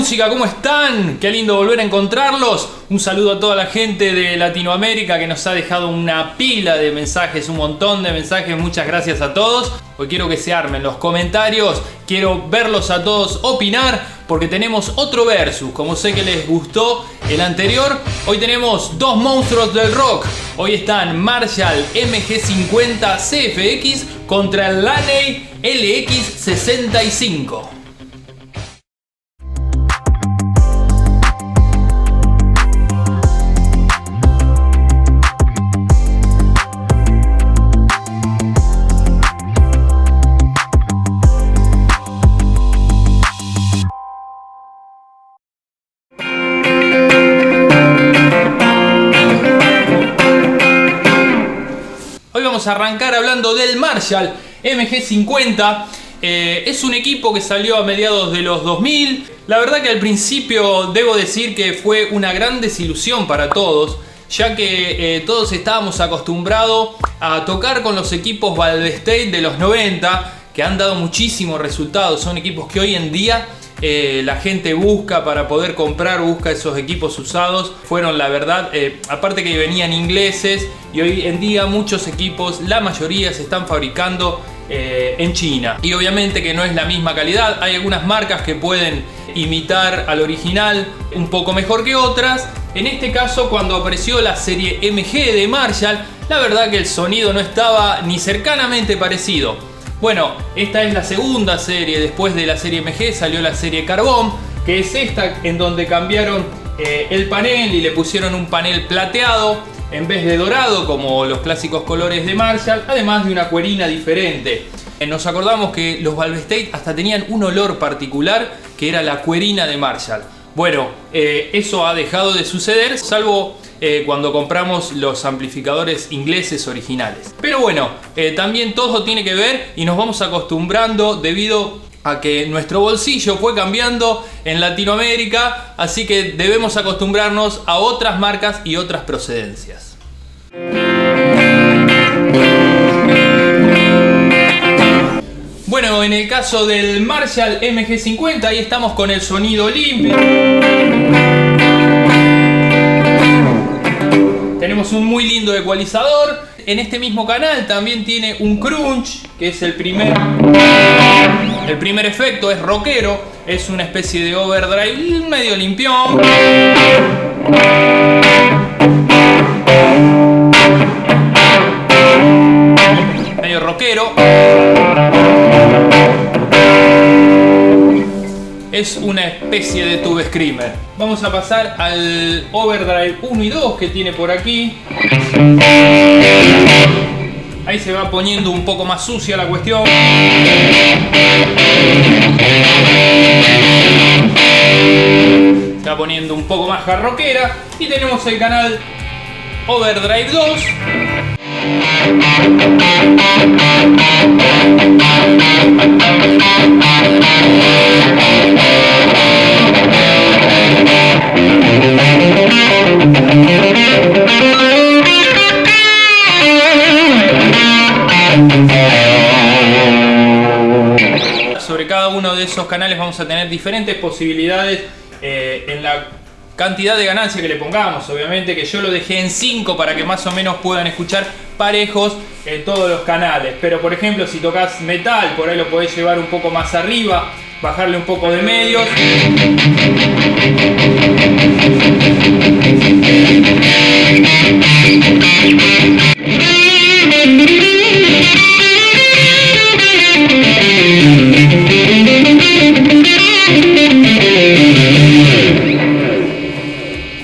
música, ¿cómo están? Qué lindo volver a encontrarlos. Un saludo a toda la gente de Latinoamérica que nos ha dejado una pila de mensajes, un montón de mensajes. Muchas gracias a todos. Hoy quiero que se armen los comentarios, quiero verlos a todos opinar, porque tenemos otro versus. Como sé que les gustó el anterior, hoy tenemos dos monstruos del rock. Hoy están Marshall MG50 CFX contra el Laney LX65. Vamos a arrancar hablando del Marshall MG50. Es un equipo que salió a mediados de los 2000. La verdad que al principio debo decir que fue una gran desilusión para todos, ya que todos estábamos acostumbrados a tocar con los equipos Valve State de los 90, que han dado muchísimos resultados. Son equipos que hoy en día la gente busca para poder comprar, busca esos equipos usados. Fueron, la verdad, aparte que venían ingleses, y hoy en día muchos equipos, la mayoría, se están fabricando en China. Y obviamente que no es la misma calidad. Hay algunas marcas que pueden imitar al original un poco mejor que otras. En este caso, cuando apareció la serie MG de Marshall, la verdad que el sonido no estaba ni cercanamente parecido. Bueno, esta es la segunda serie. Después de la serie MG salió la serie Carbón, que es esta en donde cambiaron el panel y le pusieron un panel plateado en vez de dorado, como los clásicos colores de Marshall, además de una cuerina diferente. Nos acordamos que los Valve State hasta tenían un olor particular, que era la cuerina de Marshall. Bueno, eso ha dejado de suceder, salvo cuando compramos los amplificadores ingleses originales. Pero bueno, también todo tiene que ver y nos vamos acostumbrando debido a que nuestro bolsillo fue cambiando en Latinoamérica, así que debemos acostumbrarnos a otras marcas y otras procedencias. Bueno, en el caso del Marshall MG50, ahí estamos con el sonido limpio. Tenemos un muy lindo ecualizador. En este mismo canal también tiene un crunch, que es el primer efecto, es rockero, es una especie de overdrive medio limpión. Medio rockero. Es una especie de tube screamer. Vamos a pasar al overdrive 1 y 2 que tiene por aquí. Ahí se va poniendo un poco más sucia la cuestión. Se va poniendo un poco más jarroquera. Y tenemos el canal overdrive 2. Sobre cada uno de esos canales vamos a tener diferentes posibilidades en la cantidad de ganancia que le pongamos. Obviamente que yo lo dejé en 5 para que más o menos puedan escuchar parejos en todos los canales. Pero por ejemplo, si tocas metal, por ahí lo podés llevar un poco más arriba, bajarle un poco de medios.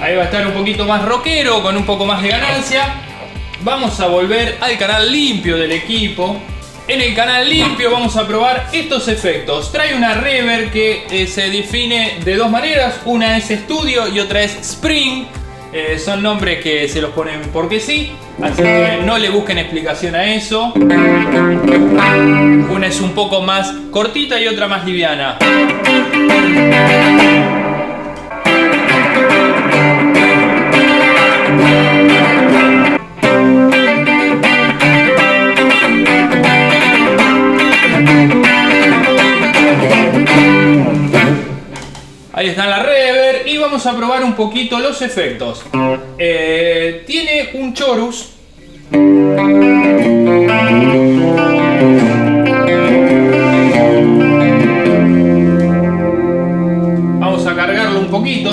Ahí va a estar un poquito más rockero, con un poco más de ganancia. Vamos a volver al canal limpio del equipo. En el canal limpio vamos a probar estos efectos. Trae una reverb que se define de dos maneras. Una es Studio y otra es Spring. Son nombres que se los ponen porque sí, así que no le busquen explicación a eso. Una es un poco más cortita y otra más liviana. Ahí están las a probar un poquito los efectos. Tiene un chorus. Vamos a cargarlo un poquito.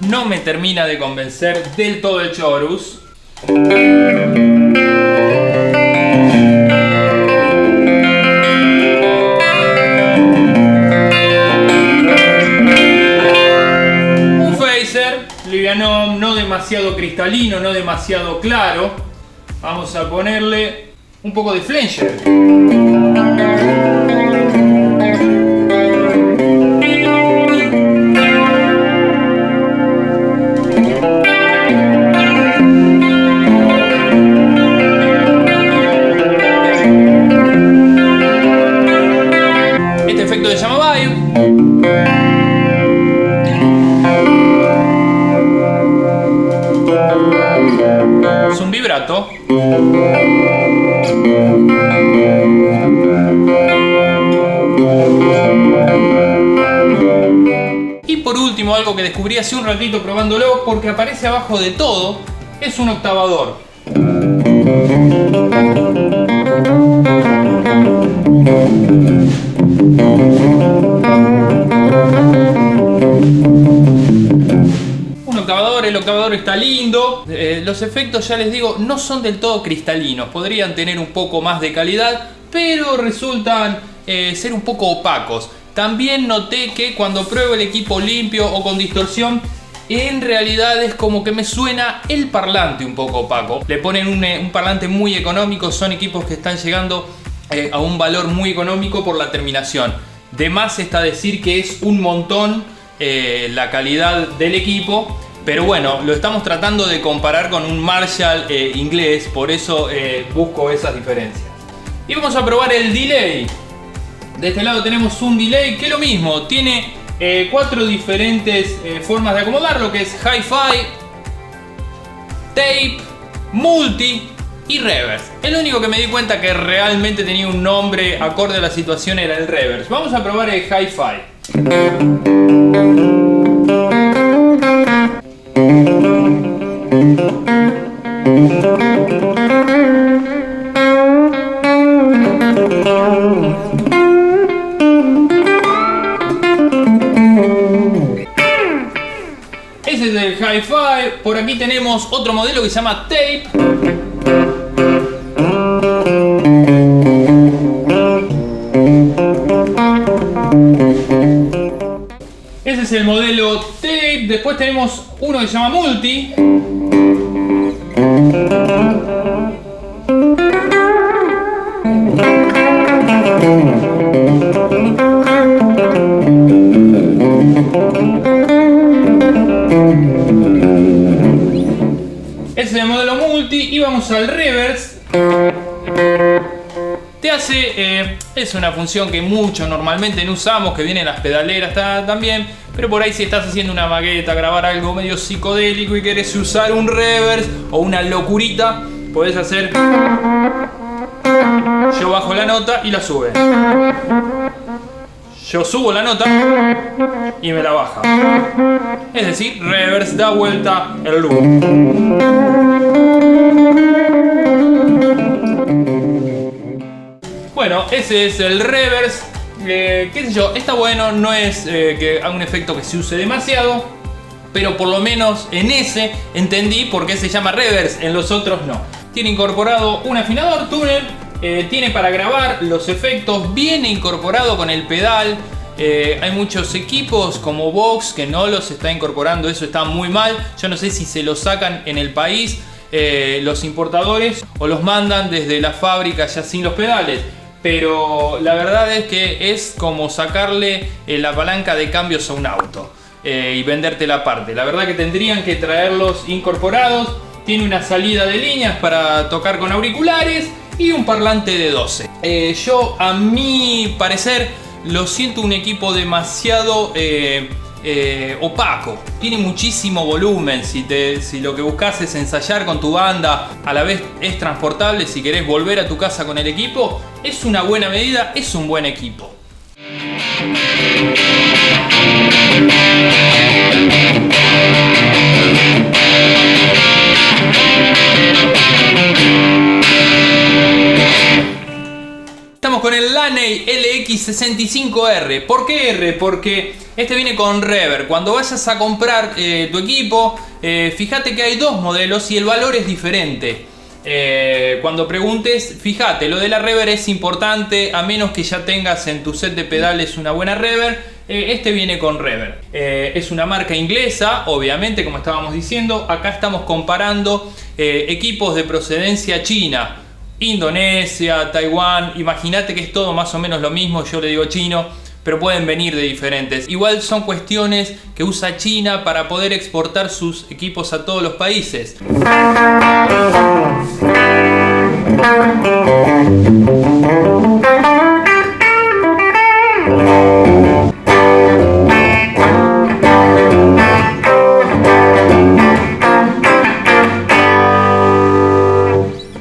No me termina de convencer del todo el chorus. Un phaser liviano, no demasiado cristalino, no demasiado claro. Vamos a ponerle un poco de flanger. Este efecto se llama vibe. Es un vibrato. Y por último, algo que descubrí hace un ratito probándolo, porque aparece abajo de todo, es un octavador. Un octavador, el octavador está lindo. Los efectos, ya les digo, no son del todo cristalinos. Podrían tener un poco más de calidad, pero resultan ser un poco opacos. También noté que cuando pruebo el equipo limpio o con distorsión, en realidad es como que me suena el parlante un poco opaco. Le ponen un parlante muy económico. Son equipos que están llegando a un valor muy económico por la terminación. De más está decir que es un montón la calidad del equipo. Pero bueno, lo estamos tratando de comparar con un Marshall inglés. Por eso busco esas diferencias. Y vamos a probar el delay. De este lado tenemos un delay que es lo mismo, tiene 4 diferentes formas de acomodarlo, que es hi-fi, tape, multi y reverse. El único que me di cuenta que realmente tenía un nombre acorde a la situación era el reverse. Vamos a probar el hi-fi. Ese es el hi-fi. Por aquí tenemos otro modelo que se llama tape. Ese es el modelo tape. Después tenemos uno que se llama multi. Ese es el modelo multi. Y vamos al reverse. Te hace, es una función que muchos normalmente no usamos, que viene en las pedaleras también, pero por ahí si estás haciendo una maqueta, grabar algo medio psicodélico y querés usar un reverse o una locurita, podés hacer, yo bajo la nota y la sube, yo subo la nota y me la baja, es decir, reverse, da vuelta el loop. Bueno, ese es el reverse. Qué sé yo, está bueno, no es que haga un efecto que se use demasiado, pero por lo menos en ese entendí por qué se llama reverse, en los otros no. Tiene incorporado un afinador, túnel, tiene para grabar los efectos, viene incorporado con el pedal. Hay muchos equipos como Vox que no los está incorporando, eso está muy mal. Yo no sé si se los sacan en el país los importadores o los mandan desde la fábrica ya sin los pedales. Pero la verdad es que es como sacarle la palanca de cambios a un auto y venderte la parte. La verdad que tendrían que traerlos incorporados. Tiene una salida de líneas para tocar con auriculares y un parlante de 12. Yo, a mi parecer, lo siento un equipo demasiado opaco. Tiene muchísimo volumen. Si lo que buscas es ensayar con tu banda, a la vez es transportable si querés volver a tu casa con el equipo, es una buena medida, es un buen equipo. Estamos con el Laney LX65R. ¿Por qué R? Porque este viene con reverb. Cuando vayas a comprar tu equipo, fíjate que hay dos modelos y el valor es diferente. Cuando preguntes, fíjate, lo de la reverb es importante, a menos que ya tengas en tu set de pedales una buena reverb. Este viene con reverb. Es una marca inglesa, obviamente, como estábamos diciendo. Acá estamos comparando equipos de procedencia china, Indonesia, Taiwán. Imagínate que es todo más o menos lo mismo. Yo le digo chino, pero pueden venir de diferentes. Igual son cuestiones que usa China para poder exportar sus equipos a todos los países.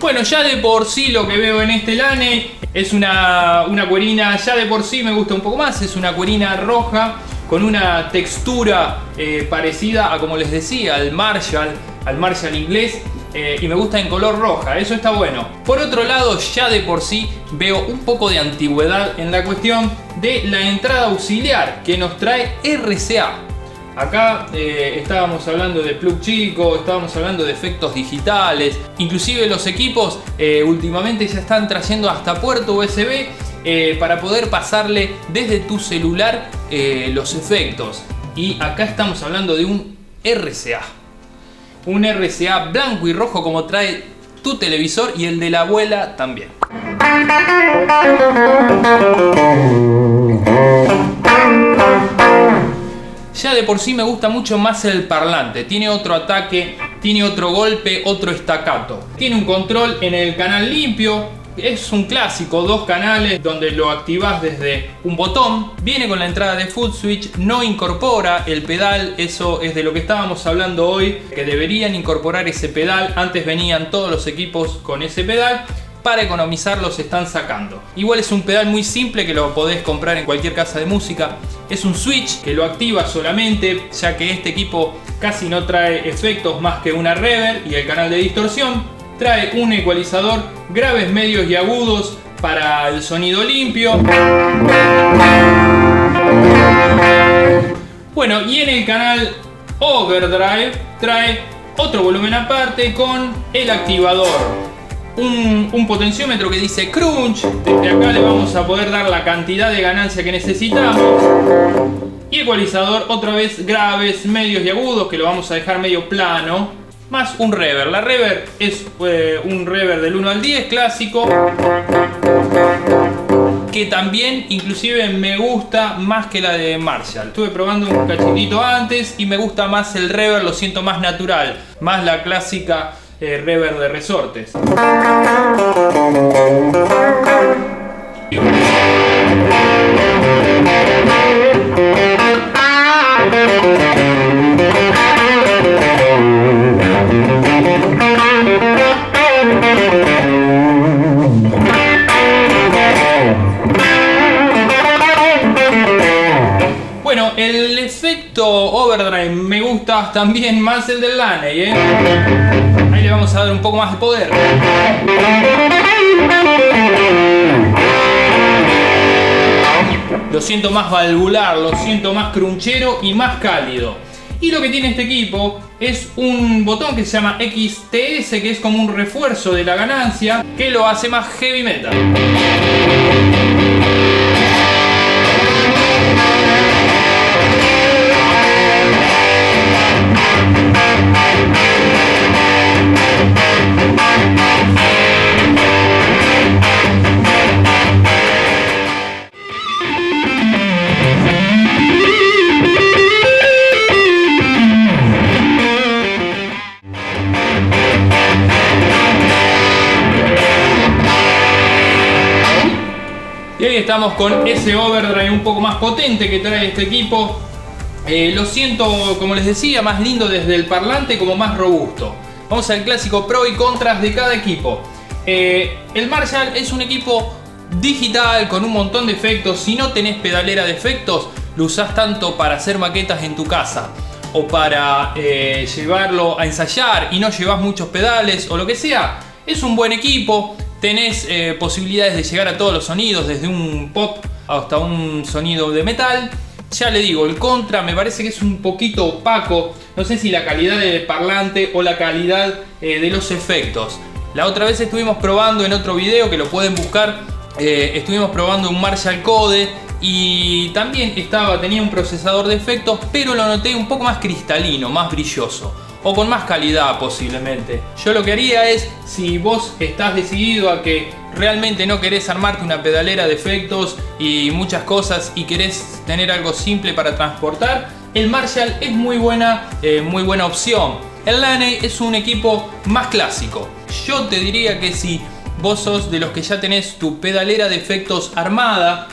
Bueno, ya de por sí lo que veo en este Laney es una cuerina, ya de por sí me gusta un poco más. Es una cuerina roja con una textura parecida a, como les decía, al Marshall inglés. Y me gusta en color roja, eso está bueno. Por otro lado, ya de por sí veo un poco de antigüedad en la cuestión de la entrada auxiliar que nos trae RCA. Acá estábamos hablando de plug chico, estábamos hablando de efectos digitales. Inclusive los equipos últimamente ya están trayendo hasta puerto USB para poder pasarle desde tu celular los efectos. Y acá estamos hablando de un RCA. Un RCA blanco y rojo como trae tu televisor y el de la abuela también. Ya de por sí me gusta mucho más el parlante. Tiene otro ataque, tiene otro golpe, otro staccato. Tiene un control en el canal limpio. Es un clásico, 2 canales donde lo activas desde un botón. Viene con la entrada de foot switch, no incorpora el pedal. Eso es de lo que estábamos hablando hoy, que deberían incorporar ese pedal. Antes venían todos los equipos con ese pedal. Para economizar los están sacando. Igual es un pedal muy simple que lo podés comprar en cualquier casa de música. Es un switch que lo activa solamente, ya que este equipo casi no trae efectos más que una reverb y el canal de distorsión. Trae un ecualizador, graves, medios y agudos para el sonido limpio. Bueno, y en el canal Overdrive trae otro volumen aparte con el activador. Un potenciómetro que dice crunch. Desde acá le vamos a poder dar la cantidad de ganancia que necesitamos. Y ecualizador, otra vez graves, medios y agudos, que lo vamos a dejar medio plano. Más un reverb. La reverb es un reverb del 1 al 10 clásico, que también inclusive me gusta más que la de Marshall. Estuve probando un cachitito antes y me gusta más el reverb, lo siento más natural, más la clásica reverb de resortes. Bueno, el efecto overdrive me gusta también más el del Laney, Ahí le vamos a dar un poco más de poder. Lo siento más valvular, lo siento más crunchero y más cálido. Y lo que tiene este equipo es un botón que se llama XTS, que es como un refuerzo de la ganancia, que lo hace más heavy metal. Y ahí estamos con ese overdrive un poco más potente que trae este equipo. Lo siento, como les decía, más lindo desde el parlante, como más robusto. Vamos al clásico pro y contras de cada equipo. El Marshall es un equipo digital con un montón de efectos. Si no tenés pedalera de efectos, lo usás tanto para hacer maquetas en tu casa o para llevarlo a ensayar y no llevas muchos pedales o lo que sea. Es un buen equipo. Tenés posibilidades de llegar a todos los sonidos, desde un pop hasta un sonido de metal. Ya le digo, el contra me parece que es un poquito opaco. No sé si la calidad del parlante o la calidad de los efectos. La otra vez estuvimos probando en otro video, que lo pueden buscar, estuvimos probando un Marshall Code y también tenía un procesador de efectos, pero lo noté un poco más cristalino, más brilloso o con más calidad posiblemente. Yo lo que haría es, si vos estás decidido a que realmente no querés armarte una pedalera de efectos y muchas cosas y querés tener algo simple para transportar, el Marshall es muy buena opción. El Laney es un equipo más clásico. Yo te diría que si vos sos de los que ya tenés tu pedalera de efectos armada,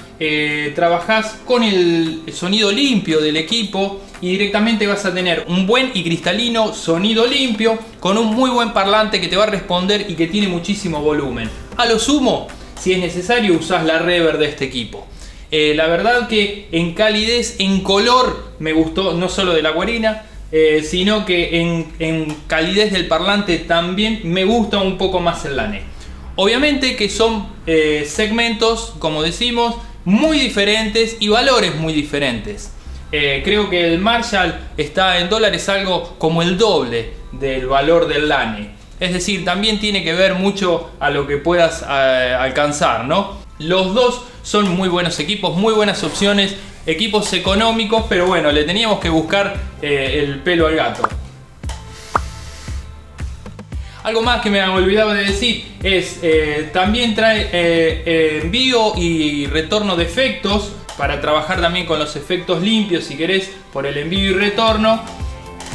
trabajás con el sonido limpio del equipo y directamente vas a tener un buen y cristalino sonido limpio con un muy buen parlante que te va a responder y que tiene muchísimo volumen. A lo sumo, si es necesario, usás la reverb de este equipo. La verdad que en calidez, en color, me gustó, no solo de la guarina, sino que en calidez del parlante también me gusta un poco más el Laney. Obviamente que son segmentos, como decimos, muy diferentes y valores muy diferentes. Creo que el Marshall está en dólares algo como el doble del valor del Laney. Es decir, también tiene que ver mucho a lo que puedas alcanzar, ¿no? Los dos son muy buenos equipos, muy buenas opciones, equipos económicos, pero bueno, le teníamos que buscar el pelo al gato. Algo más que me olvidaba de decir es, también trae envío y retorno de efectos para trabajar también con los efectos limpios si querés por el envío y retorno.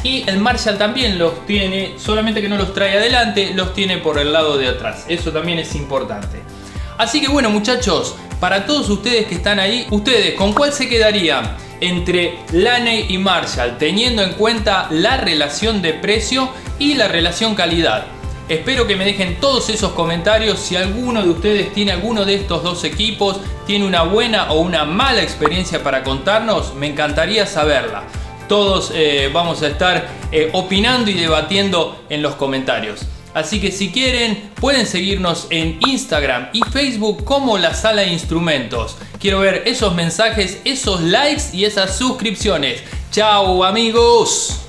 Y el Marshall también los tiene, solamente que no los trae adelante, los tiene por el lado de atrás. Eso también es importante. Así que bueno, muchachos, para todos ustedes que están ahí, ¿ustedes con cuál se quedarían entre Laney y Marshall, teniendo en cuenta la relación de precio y la relación calidad? Espero que me dejen todos esos comentarios. Si alguno de ustedes tiene alguno de estos dos equipos, tiene una buena o una mala experiencia para contarnos, me encantaría saberla. Todos vamos a estar opinando y debatiendo en los comentarios. Así que si quieren, pueden seguirnos en Instagram y Facebook como La Sala de Instrumentos. Quiero ver esos mensajes, esos likes y esas suscripciones. ¡Chao, amigos!